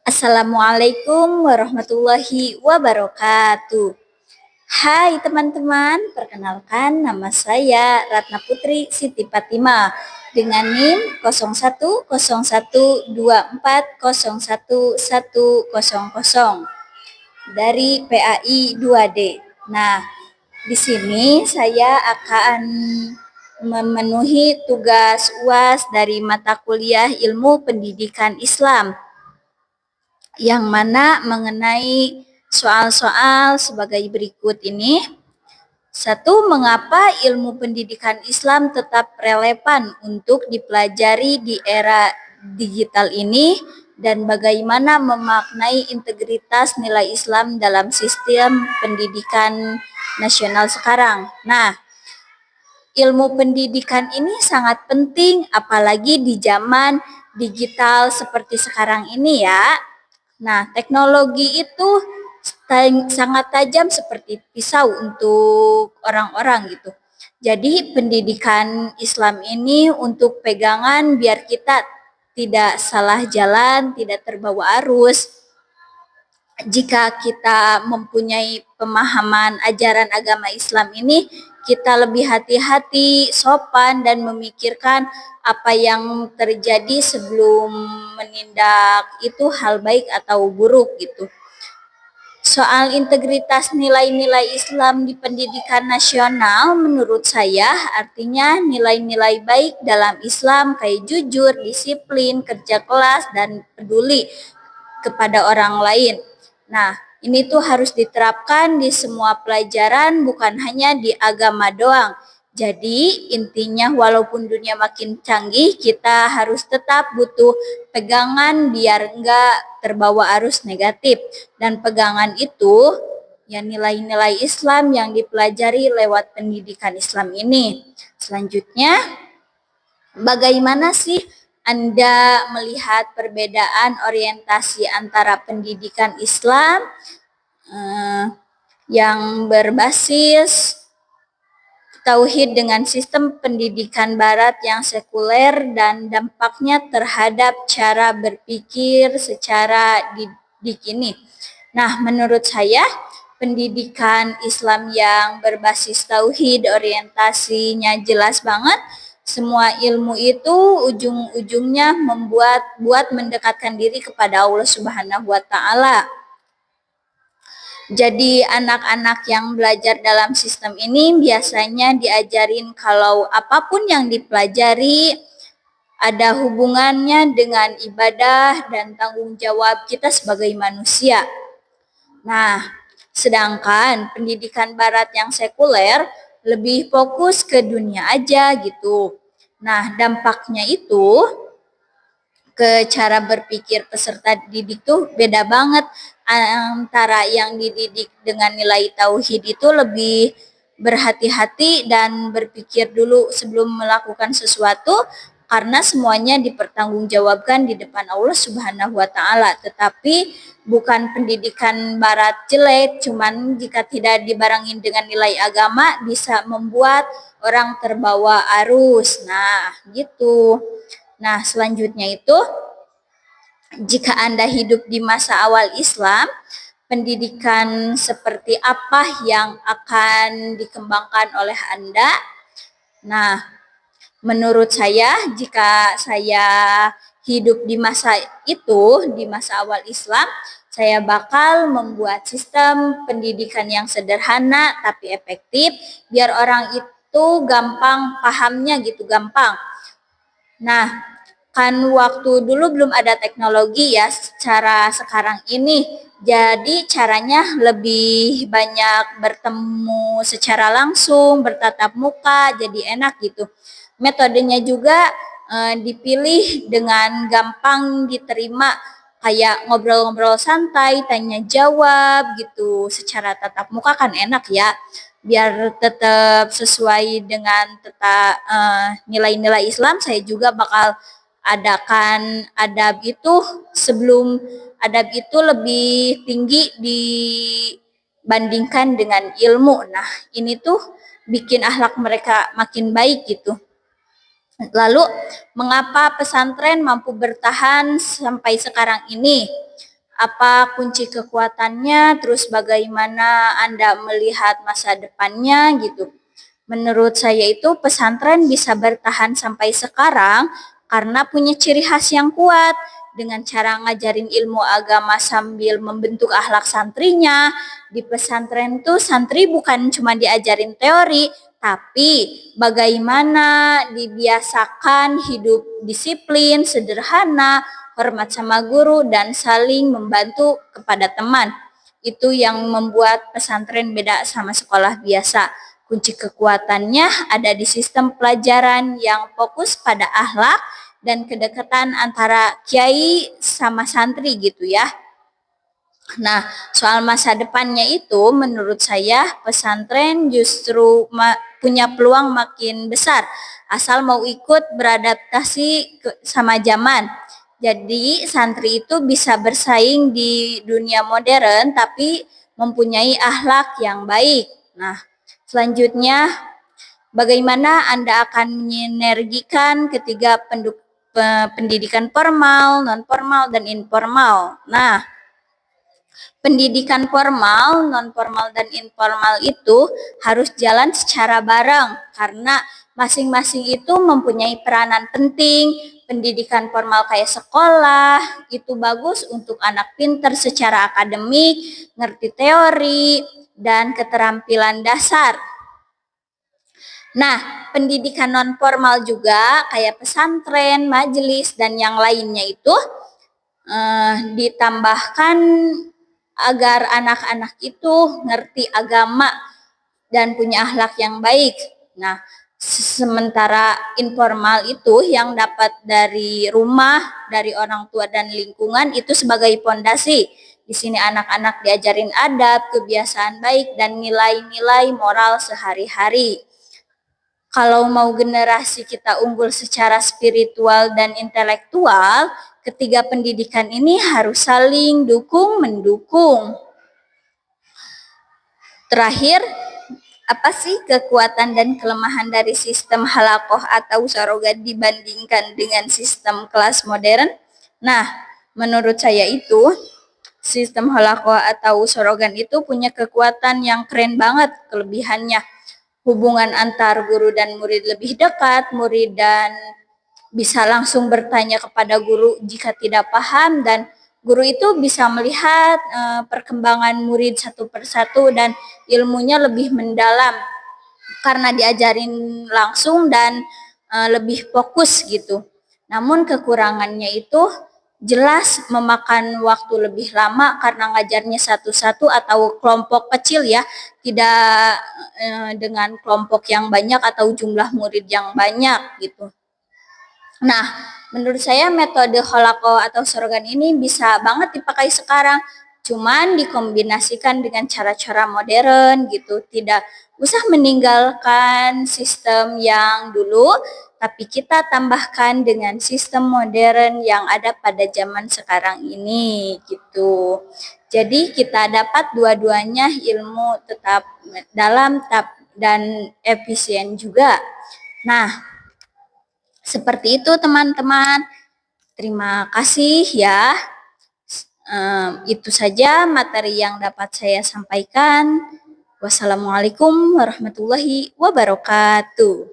Assalamualaikum warahmatullahi wabarakatuh. Hai teman-teman, perkenalkan nama saya Ratna Putri Siti Fatimah dengan NIM 0112401100 dari PAI 2D. Nah, di sini saya akan memenuhi tugas UAS dari mata kuliah Ilmu Pendidikan Islam yang mana mengenai soal-soal sebagai berikut ini. Satu, mengapa ilmu pendidikan Islam tetap relevan untuk dipelajari di era digital ini dan bagaimana memaknai integritas nilai Islam dalam sistem pendidikan nasional sekarang. Nah, ilmu pendidikan ini sangat penting apalagi di zaman digital seperti sekarang ini ya. Nah, teknologi itu sangat tajam seperti pisau untuk orang-orang gitu. Jadi pendidikan Islam ini untuk pegangan biar kita tidak salah jalan, tidak terbawa arus. Jika kita mempunyai pemahaman ajaran agama Islam ini, kita lebih hati-hati, sopan, dan memikirkan apa yang terjadi sebelum menindak itu hal baik atau buruk gitu. Soal integritas nilai-nilai Islam di pendidikan nasional menurut saya artinya nilai-nilai baik dalam Islam kayak jujur, disiplin, kerja kelas, dan peduli kepada orang lain. Nah, ini tuh harus diterapkan di semua pelajaran, bukan hanya di agama doang. Jadi intinya walaupun dunia makin canggih, kita harus tetap butuh pegangan biar enggak terbawa arus negatif. Dan pegangan itu ya nilai-nilai Islam yang dipelajari lewat pendidikan Islam ini. Selanjutnya, bagaimana sih Anda melihat perbedaan orientasi antara pendidikan Islam yang berbasis tauhid dengan sistem pendidikan barat yang sekuler dan dampaknya terhadap cara berpikir secara didik ini? Nah, menurut saya pendidikan Islam yang berbasis tauhid orientasinya jelas banget. Semua ilmu itu ujung-ujungnya buat mendekatkan diri kepada Allah Subhanahu wa taala. Jadi anak-anak yang belajar dalam sistem ini biasanya diajarin kalau apapun yang dipelajari ada hubungannya dengan ibadah dan tanggung jawab kita sebagai manusia. Nah, sedangkan pendidikan barat yang sekuler lebih fokus ke dunia aja gitu. Nah, dampaknya itu ke cara berpikir peserta didik tuh beda banget. Antara yang dididik dengan nilai tauhid itu lebih berhati-hati dan berpikir dulu sebelum melakukan sesuatu karena semuanya dipertanggungjawabkan di depan Allah Subhanahu wa taala. Tetapi bukan pendidikan barat jelek, cuman jika tidak dibarengin dengan nilai agama bisa membuat orang terbawa arus. Nah, gitu. Nah, selanjutnya itu, jika Anda hidup di masa awal Islam, pendidikan seperti apa yang akan dikembangkan oleh Anda? Nah, menurut saya, jika saya hidup di masa itu, di masa awal Islam, saya bakal membuat sistem pendidikan yang sederhana tapi efektif, biar orang itu gampang pahamnya gitu, gampang. Nah, kan waktu dulu belum ada teknologi ya secara sekarang ini. Jadi caranya lebih banyak bertemu secara langsung, bertatap muka, jadi enak gitu. Metodenya juga dipilih dengan gampang diterima, kayak ngobrol-ngobrol santai, tanya jawab gitu. Secara tatap muka kan enak ya, biar tetap sesuai dengan nilai-nilai Islam. Saya juga bakal adakan adab itu sebelum adab itu lebih tinggi dibandingkan dengan ilmu. Nah, ini tuh bikin akhlak mereka makin baik gitu. Lalu, mengapa pesantren mampu bertahan sampai sekarang ini? apa kunci kekuatannya, terus bagaimana Anda melihat masa depannya gitu. Menurut saya itu pesantren bisa bertahan sampai sekarang karena punya ciri khas yang kuat dengan cara ngajarin ilmu agama sambil membentuk akhlak santrinya. Di pesantren tuh santri bukan cuma diajarin teori, tapi bagaimana dibiasakan hidup disiplin, sederhana, hormat sama guru, dan saling membantu kepada teman. Itu yang membuat pesantren beda sama sekolah biasa. Kunci kekuatannya ada di sistem pelajaran yang fokus pada akhlak dan kedekatan antara kiai sama santri gitu ya. Nah, soal masa depannya itu menurut saya pesantren justru punya peluang makin besar asal mau ikut beradaptasi sama zaman. Jadi santri itu bisa bersaing di dunia modern tapi mempunyai akhlak yang baik. Nah, selanjutnya bagaimana Anda akan menyinergikan ketiga pendidikan formal, non formal dan informal. Nah, pendidikan formal, non formal dan informal itu harus jalan secara bareng karena masing-masing itu mempunyai peranan penting. Pendidikan formal kayak sekolah itu bagus untuk anak pintar secara akademik, ngerti teori dan keterampilan dasar. Nah, pendidikan non formal juga kayak pesantren, majelis dan yang lainnya itu ditambahkan agar anak-anak itu ngerti agama dan punya akhlak yang baik. Nah, sementara informal itu yang dapat dari rumah, dari orang tua dan lingkungan itu sebagai pondasi. Di sini anak-anak diajarin adab, kebiasaan baik dan nilai-nilai moral sehari-hari. Kalau mau generasi kita unggul secara spiritual dan intelektual, ketiga pendidikan ini harus saling dukung-mendukung. Terakhir, apa sih kekuatan dan kelemahan dari sistem halakoh atau sarogat dibandingkan dengan sistem kelas modern? Nah, menurut saya itu sistem halakoh atau sorogan itu punya kekuatan yang keren banget kelebihannya. Hubungan antar guru dan murid lebih dekat, murid dan bisa langsung bertanya kepada guru jika tidak paham dan guru itu bisa melihat perkembangan murid satu persatu dan ilmunya lebih mendalam karena diajarin langsung dan lebih fokus gitu. Namun kekurangannya itu jelas memakan waktu lebih lama karena ngajarnya satu-satu atau kelompok kecil ya, tidak dengan kelompok yang banyak atau jumlah murid yang banyak gitu. Nah, menurut saya metode holako atau sorogan ini bisa banget dipakai sekarang, cuman dikombinasikan dengan cara-cara modern gitu, tidak usah meninggalkan sistem yang dulu, tapi kita tambahkan dengan sistem modern yang ada pada zaman sekarang ini gitu. Jadi kita dapat dua-duanya ilmu tetap dalam dan efisien juga. Nah, seperti itu teman-teman. Terima kasih ya. Itu saja materi yang dapat saya sampaikan. Wassalamualaikum warahmatullahi wabarakatuh.